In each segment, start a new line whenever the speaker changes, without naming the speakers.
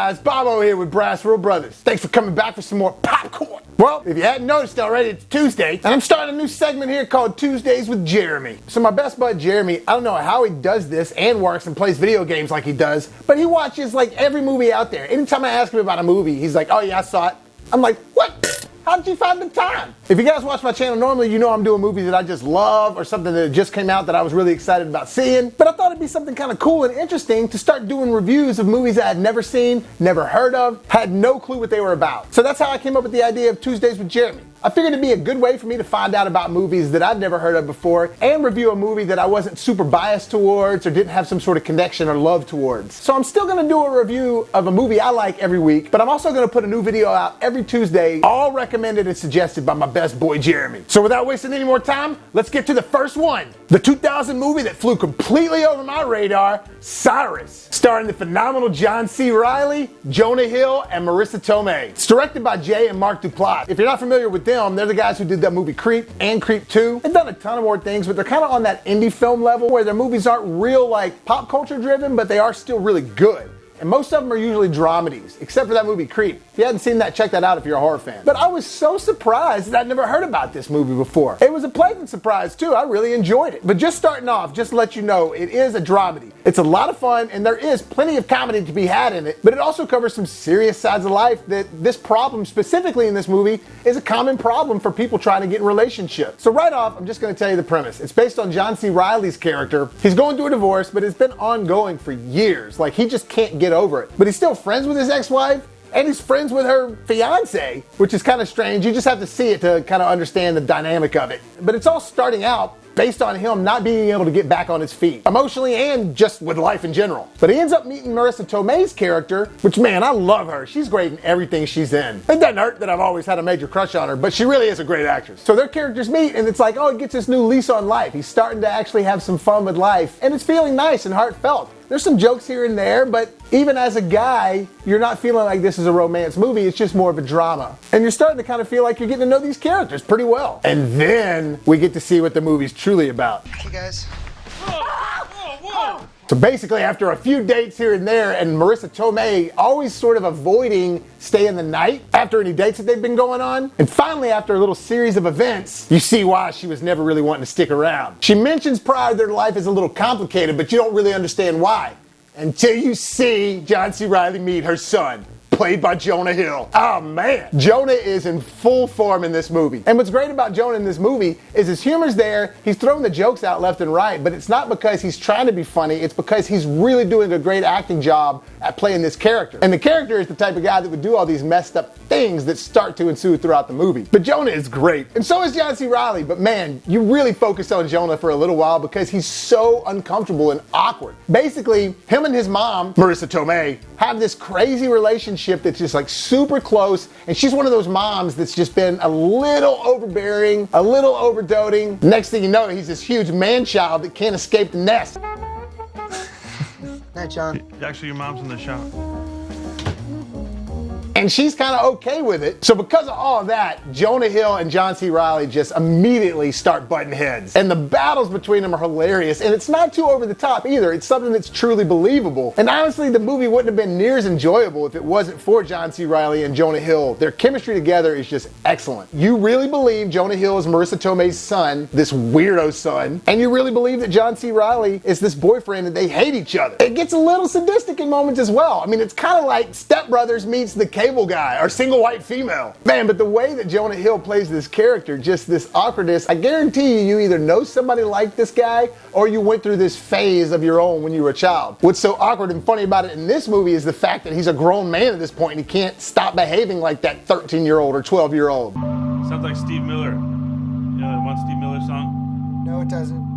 guys? Bobo here with BrassReel Brothers. Thanks for coming back for some more popcorn. Well, if you hadn't noticed already, it's Tuesday, and I'm starting a new segment here called Tuesdays with Jeremy. So my best bud Jeremy, I don't know how he does this and works and plays video games like he does, but he watches like every movie out there. Anytime I ask him about a movie, he's like, oh yeah, I saw it. I'm like, what? How did you find the time? If you guys watch my channel normally, you know I'm doing movies that I just love or something that just came out that I was really excited about seeing. But I thought it'd be something kind of cool and interesting to start doing reviews of movies I had never seen, never heard of, had no clue what they were about. So that's how I came up with the idea of Tuesdays with Jeremy. I figured it'd be a good way for me to find out about movies that I'd never heard of before and review a movie that I wasn't super biased towards or didn't have some sort of connection or love towards. So I'm still gonna do a review of a movie I like every week, but I'm also gonna put a new video out every Tuesday, all recommended and suggested by my best boy Jeremy. So without wasting any more time, let's get to the first one. The 2000 movie that flew completely over my radar, Cyrus, starring the phenomenal John C. Reilly, Jonah Hill, and Marissa Tomei. It's directed by Jay and Mark Duplass. If you're not familiar with them, they're the guys who did that movie Creep and Creep 2. They've done a ton of more things, but they're kind of on that indie film level where their movies aren't real like pop culture driven, but they are still really good. And most of them are usually dramedies, except for that movie Creep. If you hadn't seen that, check that out if you're a horror fan. But I was so surprised that I'd never heard about this movie before. It was a pleasant surprise too, I really enjoyed it. But just starting off, just to let you know, it is a dramedy. It's a lot of fun and there is plenty of comedy to be had in it, but it also covers some serious sides of life that this problem, specifically in this movie, is a common problem for people trying to get in relationships. So right off, I'm just gonna tell you the premise. It's based on John C. Reilly's character. He's going through a divorce, but it's been ongoing for years. Like he just can't get over it. But he's still friends with his ex-wife, and he's friends with her fiance, which is kind of strange. You just have to see it to kind of understand the dynamic of it. But it's all starting out based on him not being able to get back on his feet, emotionally and just with life in general. But he ends up meeting Marissa Tomei's character, which, man, I love her. She's great in everything she's in. It doesn't hurt that I've always had a major crush on her, but she really is a great actress. So their characters meet, and it's like, oh, it gets this new lease on life. He's starting to actually have some fun with life, and it's feeling nice and heartfelt. There's some jokes here and there, but even as a guy, you're not feeling like this is a romance movie, it's just more of a drama. And you're starting to kind of feel like you're getting to know these characters pretty well. And then we get to see what the movie's truly about.
Hey guys.
Whoa. So basically, after a few dates here and there, and Marissa Tomei always sort of avoiding staying the night after any dates that they've been going on, and finally after a little series of events, you see why she was never really wanting to stick around. She mentions prior their life is a little complicated, but you don't really understand why until you see John C. Reilly meet her son, played by Jonah Hill. Oh man, Jonah is in full form in this movie. And what's great about Jonah in this movie is his humor's there, he's throwing the jokes out left and right, but it's not because he's trying to be funny, it's because he's really doing a great acting job at playing this character. And the character is the type of guy that would do all these messed up things that start to ensue throughout the movie. But Jonah is great, and so is John C. Reilly, but man, you really focus on Jonah for a little while because he's so uncomfortable and awkward. Basically, him and his mom, Marissa Tomei, have this crazy relationship that's just like super close, and she's one of those moms that's just been a little overbearing, a little overdoting. Next thing you know, he's this huge man-child that can't escape the nest.
Night, John.
Actually, your mom's in the shop.
And she's kind of okay with it. So because of all of that, Jonah Hill and John C. Reilly just immediately start butting heads. And the battles between them are hilarious. And it's not too over the top either. It's something that's truly believable. And honestly, the movie wouldn't have been near as enjoyable if it wasn't for John C. Reilly and Jonah Hill. Their chemistry together is just excellent. You really believe Jonah Hill is Marissa Tomei's son, this weirdo son. And you really believe that John C. Reilly is this boyfriend and they hate each other. It gets a little sadistic in moments as well. I mean, it's kind of like Step Brothers meets the cable guy or single white female. Man, but the way that Jonah Hill plays this character, just this awkwardness, I guarantee you either know somebody like this guy or you went through this phase of your own when you were a child. What's so awkward and funny about it in this movie is the fact that he's a grown man at this point and he can't stop behaving like that 13-year-old or 12-year-old.
Sounds like Steve Miller. You know that one Steve Miller song?
No, it doesn't.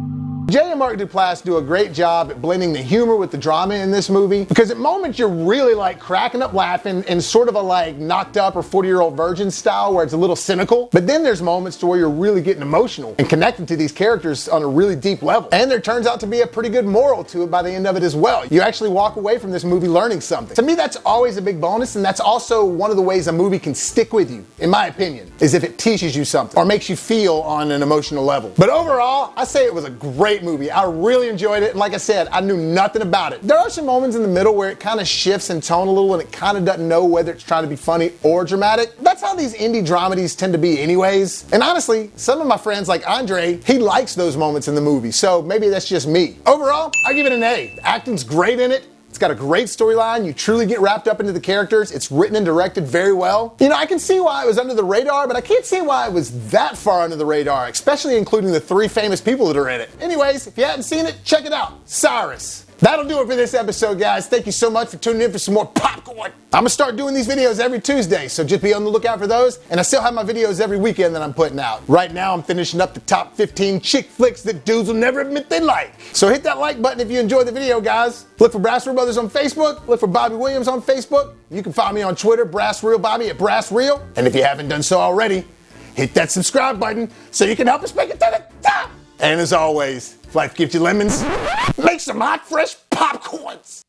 Jay and Mark Duplass do a great job at blending the humor with the drama in this movie, because at moments you're really like cracking up laughing in sort of a like knocked up or 40-year-old virgin style where it's a little cynical, but then there's moments to where you're really getting emotional and connecting to these characters on a really deep level. And there turns out to be a pretty good moral to it by the end of it as well. You actually walk away from this movie learning something. To me, that's always a big bonus, and that's also one of the ways a movie can stick with you, in my opinion, is if it teaches you something or makes you feel on an emotional level. But overall, I say it was a great great movie. I really enjoyed it, and like I said, I knew nothing about it. There are some moments in the middle where it kind of shifts in tone a little and it kind of doesn't know whether it's trying to be funny or dramatic. That's how these indie dramedies tend to be anyways. And honestly, some of my friends like Andre, he likes those moments in the movie, so maybe that's just me. Overall, I give it an A. The acting's great in it. It's got a great storyline. You truly get wrapped up into the characters. It's written and directed very well. You know, I can see why it was under the radar, but I can't see why it was that far under the radar, especially including the 3 famous people that are in it. Anyways, if you hadn't seen it, check it out. Cyrus. That'll do it for this episode, guys. Thank you so much for tuning in for some more popcorn. I'm gonna start doing these videos every Tuesday, so just be on the lookout for those. And I still have my videos every weekend that I'm putting out. Right now, I'm finishing up the top 15 chick flicks that dudes will never admit they like. So hit that like button if you enjoyed the video, guys. Look for BrassReel Brothers on Facebook. Look for Bobby Williams on Facebook. You can find me on Twitter, BrassReel Bobby at BrassReel. And if you haven't done so already, hit that subscribe button so you can help us make it to the top. And as always, if life gives you lemons, make some hot, fresh popcorns.